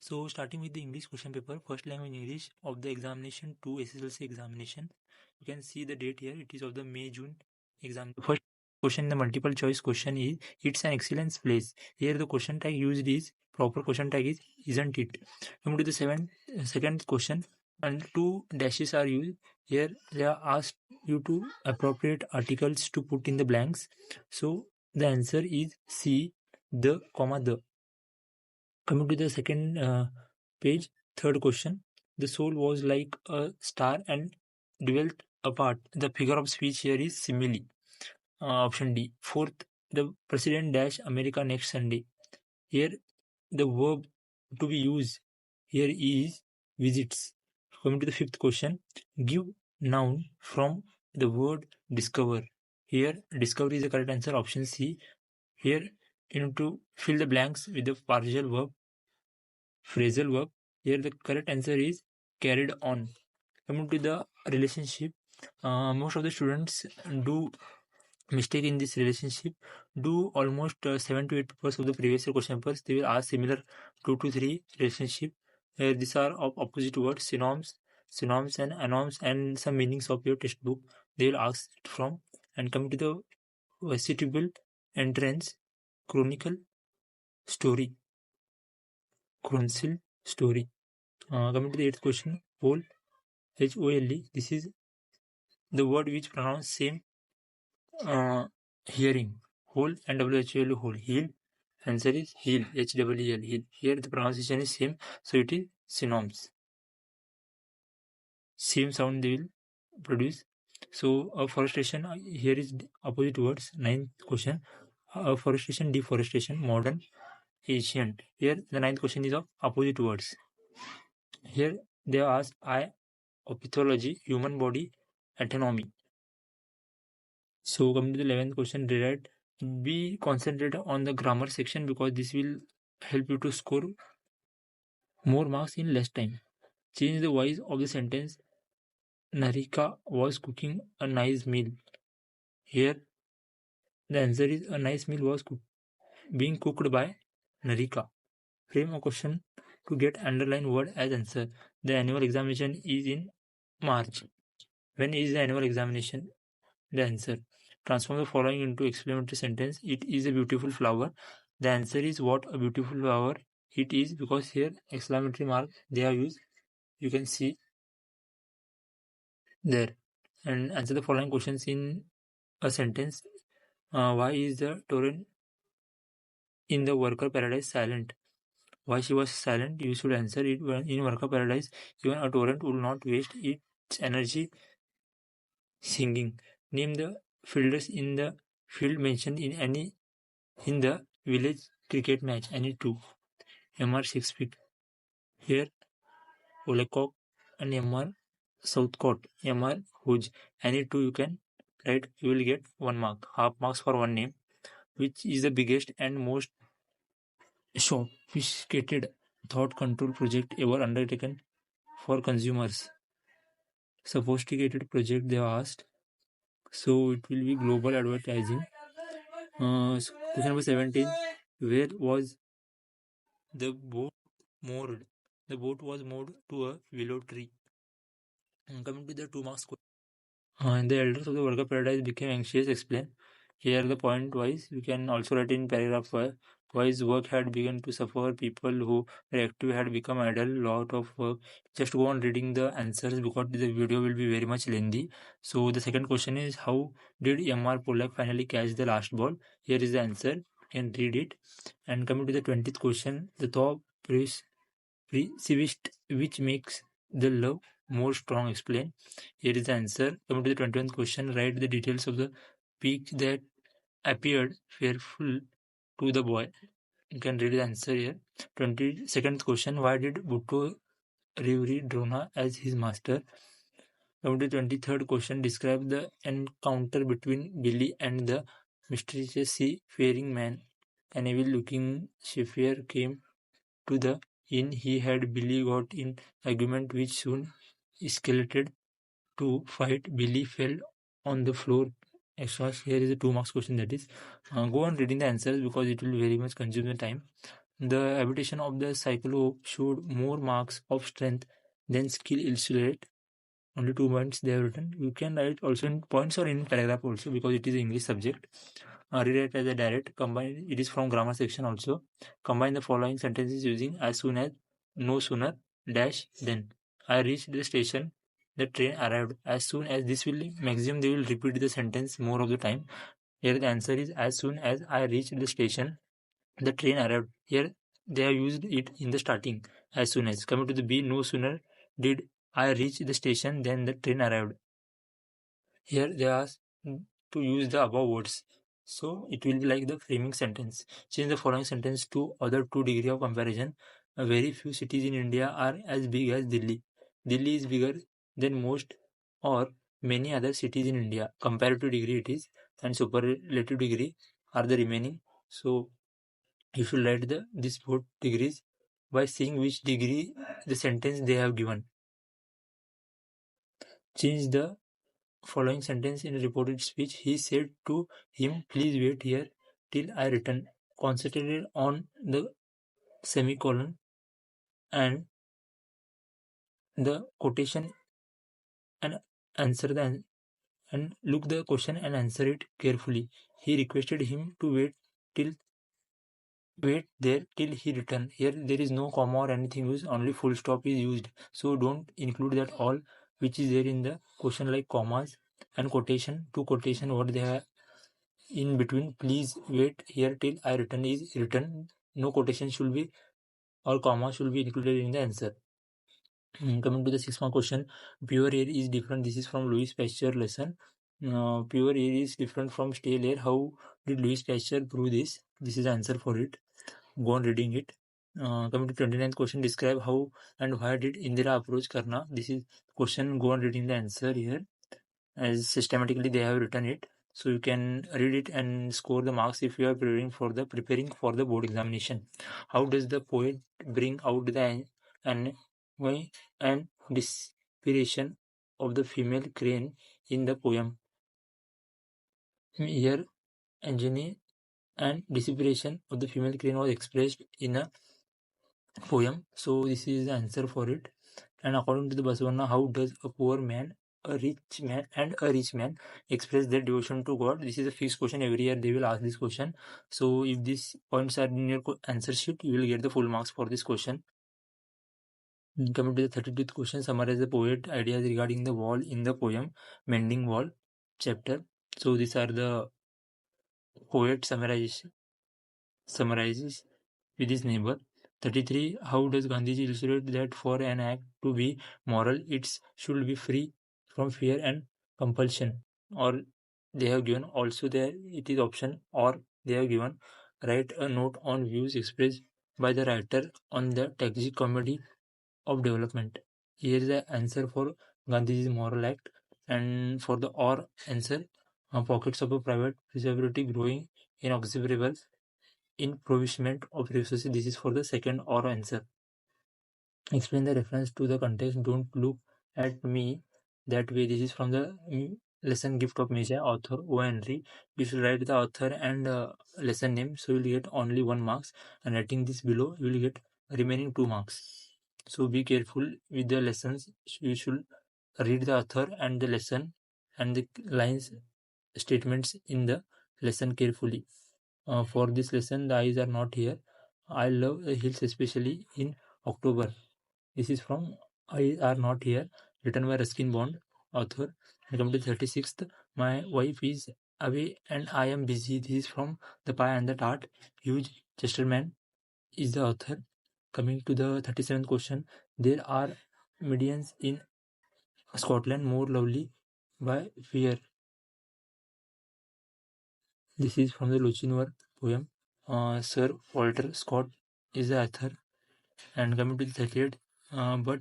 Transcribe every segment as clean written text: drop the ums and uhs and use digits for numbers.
So starting with the English question paper, first language English of the examination 2 SSLC examination. You can see the date here. It is of the May-June exam. First question, the multiple choice question is, it's an excellence place. Here the question tag used is, proper question tag is, isn't it? Coming to the second question, and two dashes are used. Here they are asked you to appropriate articles to put in the blanks. So the answer is C, the, comma, the. Coming to the second page, third question. The soul was like a star and dwelt apart. The figure of speech here is simile. Option D. Fourth, the president dash America next Sunday. Here, the verb to be used here is visits. Coming to the fifth question. Give noun from the word discover. Here, discover is the correct answer. Option C. Here, you need to fill the blanks with the partial verb, phrasal verb. Here the correct answer is carried on. Coming to the relationship, most of the students do mistake in this relationship. Do almost 7 to 8 papers of the previous year question papers, they will ask similar 2 to 3 relationship. These are of opposite words, synonyms and anonyms, and some meanings of your textbook they will ask it from. And coming to the vestibule, entrance, chronicle, story, chronicle, story. Coming to the eighth question, whole, H-O-L-E. This is the word which pronounce same hearing. Whole and W-H-O-L, whole. Heel. Answer is heel. H-E-E-L, heel. Here the pronunciation is same, so it is synonyms. Same sound they will produce. So afforestation, here is opposite words. Ninth question. Afforestation, deforestation, modern, ancient. Here the ninth question is of opposite words. Here they ask I of pathology, human body, anatomy. So coming to the 11th question, rewrite. Be concentrated on the grammar section because this will help you to score more marks in less time. Change the voice of the sentence. Narika was cooking a nice meal. Here the answer is a nice meal was being cooked by Narika. Frame a question to get underlined word as answer. The annual examination is in March. When is the annual examination? The answer. Transform the following into explanatory sentence. It is a beautiful flower. The answer is what a beautiful flower it is, because here exclamatory mark they have used. You can see there. And answer the following questions in a sentence. Why is the torrent in the worker paradise silent? Why she was silent? You should answer it. When in worker paradise, even a torrent would not waste its energy singing. Name the fielders in the field mentioned in the village cricket match. Any two. M.R. Shakespeare. Here, Olecock and M.R. Southcote. M.R. Hodge. Any two you can write. You will get 1 mark. Half marks for one name. Which is the biggest and most sophisticated thought control project ever undertaken for consumers? Sophisticated project they have asked. So it will be global advertising. Question number 17. Where was the boat moored? The boat was moored to a willow tree. Coming to the 2 marks question. And the elders of the worker paradise became anxious. Explain. Here the point wise, you can also write in paragraph wise work had begun to suffer. People who were active had become idle. Lot of work. Just go on reading the answers because the video will be very much lengthy. So the second question is, how did M.R. Pollack finally catch the last ball? Here is the answer. You can read it. And coming to the 20th question, the thought perceived which makes the love more strong. Explain. Here is the answer. Coming to the 21st question, write the details of the peak that appeared fearful to the boy. You can read the answer here. 22nd question, why did Bhutto revere Drona as his master? Coming to the 23rd question, describe the encounter between Billy and the mysterious seafaring man. An evil-looking seafarer came to the inn. He had Billy got in argument which soon escalated to fight. Billy fell on the floor. Extra. Here is a 2 marks question, that is. Go on reading the answers because it will very much consume the time. The habitation of the cyclope showed more marks of strength than skill illustrate. Only 2 points they have written. You can write also in points or in paragraph also, because it is English subject. Rewrite as a direct. Combine. It is from grammar section also. Combine the following sentences using as soon as, no sooner, dash, then. I reached the station. The train arrived. As soon as, this will maximum they will repeat the sentence more of the time. Here the answer is as soon as I reached the station, the train arrived. Here they have used it in the starting. As soon as. Coming to the B, no sooner did I reach the station than the train arrived. Here they ask to use the above words. So it will be like the framing sentence. Change the following sentence to other two degree of comparison. Very few cities in India are as big as Delhi. Delhi is bigger than most or many other cities in India. Comparative degree it is, and superlative degree are the remaining. So you should write these both degrees by seeing which degree the sentence they have given. Change the following sentence in a reported speech. He said to him, please wait here till I return. Concentrate on the semicolon and the quotation and answer the and look the question and answer it carefully. He requested him to wait there till he return. Here there is no comma or anything used, only full stop is used. So don't include that all which is there in the question, like commas and quotation. Two quotation what they have in between. Please wait here till I return is written. No quotation should be or comma should be included in the answer. Coming to the 6th question, pure air is different. This is from Louis Pasteur lesson. Pure air is different from stale air. How did Louis Pasteur prove this? This is the answer for it. Go on reading it. Coming to 29th question, describe how and why did Indira approach Karna? This is question. Go on reading the answer here, as systematically they have written it. So you can read it and score the marks if you are preparing for the board examination. How does the poet bring out the envy and desperation of the female crane in the poem? Here, agony and desperation of the female crane was expressed in a poem. So this is the answer for it. And according to the Basavanna, how does a poor man, a rich man, and a rich man express their devotion to God? This is a fixed question. Every year they will ask this question. So if these points are in your answer sheet, you will get the full marks for this question. Coming to the 32th question, summarize the poet ideas regarding the wall in the poem Mending Wall chapter. So these are the poet summarizes with his neighbor. 33. How does Gandhiji illustrate that for an act to be moral, it should be free from fear and compulsion? Or they have given also there it is option, or they have given write a note on views expressed by the writer on the tragic comedy of development. Here is the answer for Gandhiji's moral act, and for the or answer, pockets of a private prosperity growing inexorable impoverishment of resources. This is for the second or answer. Explain the reference to the context. Don't look at me that way. This is from the lesson Gift of Messiah, author O. Henry. You should write the author and lesson name, so you will get only 1 marks. And writing this below, you will get remaining 2 marks. So be careful with the lessons. You should read the author and the lesson and the lines statements in the lesson carefully. For this lesson, the eyes are not here. I love the hills, especially in October. This is from Eyes Are Not Here, written by Ruskin Bond, author. I come to 36th. My wife is away and I am busy. This is from The Pie and the Tart. Hugh Chesterman is the author. Coming to the 37th question. There are medians in Scotland more lovely by fear. This is from the Lochinvar poem. Sir Walter Scott is the author. And coming to the 38th, but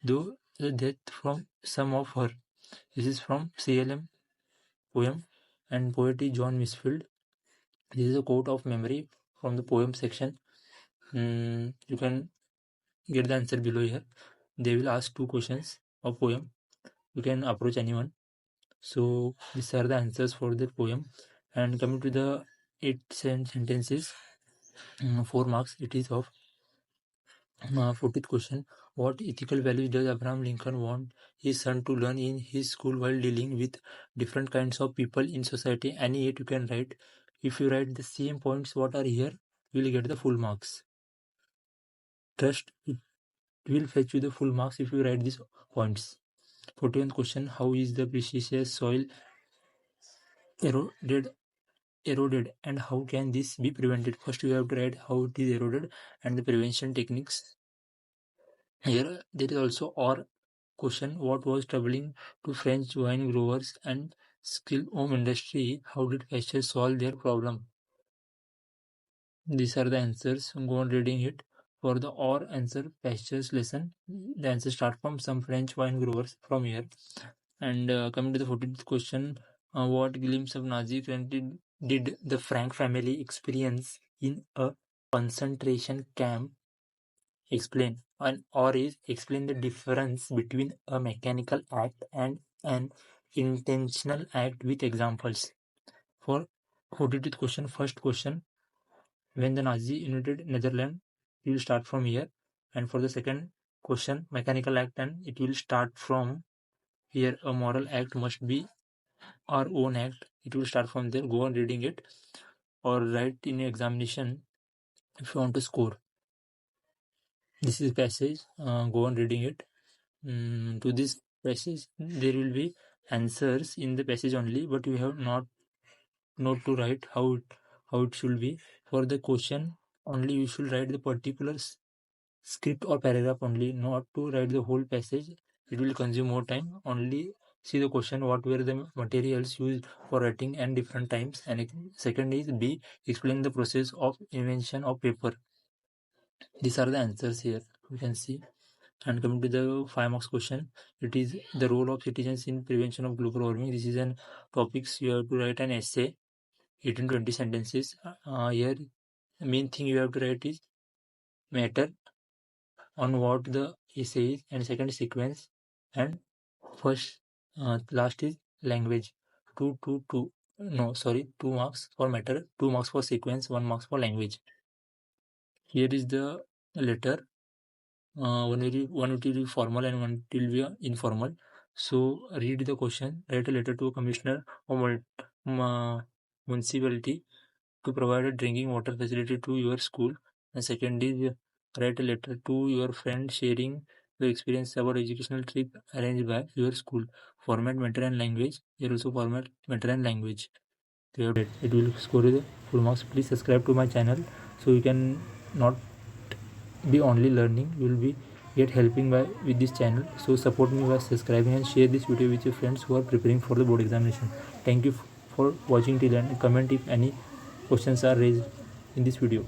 though the death from some of her. This is from CLM poem, and poet is John Misfield. This is a quote of memory from the poem section. You can get the answer below here. They will ask 2 questions of poem. You can approach anyone. So these are the answers for the poem. And coming to the 8 sentences, 4 marks. It is of 14th question. What ethical values does Abraham Lincoln want his son to learn in his school while dealing with different kinds of people in society? Any 8 you can write. If you write the same points what are here, you will get the full marks. Trust, it will fetch you the full marks if you write these points. 41th question. How is the precious soil eroded and how can this be prevented? First you have to write how it is eroded and the prevention techniques. Here there is also or question. What was troubling to French wine growers and skill home industry? How did Pasteur solve their problem? These are the answers. Go on reading it. For the or answer Pasteur's lesson, the answer start from some French wine growers from here. And coming to the 14th question, what glimpse of Nazi cruelty did the Frank family experience in a concentration camp? Explain. Or is explain the difference between a mechanical act and an intentional act with examples. For 42th question, first question, when the Nazi invaded Netherlands, it will start from here. And for the second question, mechanical act, and it will start from here. A moral act must be our own act. It will start from there. Go on reading it or write in examination if you want to score. This is passage. Go on reading it. To this passage, there will be answers in the passage only, but you have not to write how it should be. For the question only, you should write the particular script or paragraph only, not to write the whole passage. It will consume more time. Only see the question, what were the materials used for writing and different times. And second is B, explain the process of invention of paper. These are the answers here, you can see. And coming to the 5 marks question, it is the role of citizens in prevention of global warming. This is an topics. You have to write an essay, 18 to 20 sentences. Here the main thing you have to write is matter, on what the essay is, and second is sequence, and first last is language. 2 marks for matter, 2 marks for sequence, 1 marks for language. Here is the letter. One will be formal and one will be informal. So read the question. Write a letter to a commissioner or municipality to provide a drinking water facility to your school. And second is write a letter to your friend sharing the experience about educational trip arranged by your school. Format, matter and language. Here also format, matter and language. It will score you the full marks. Please subscribe to my channel so you can not be only learning, you will be get helping by with this channel. So support me by subscribing and share this video with your friends who are preparing for the board examination. Thank you for watching till end. Comment if any questions are raised in this video.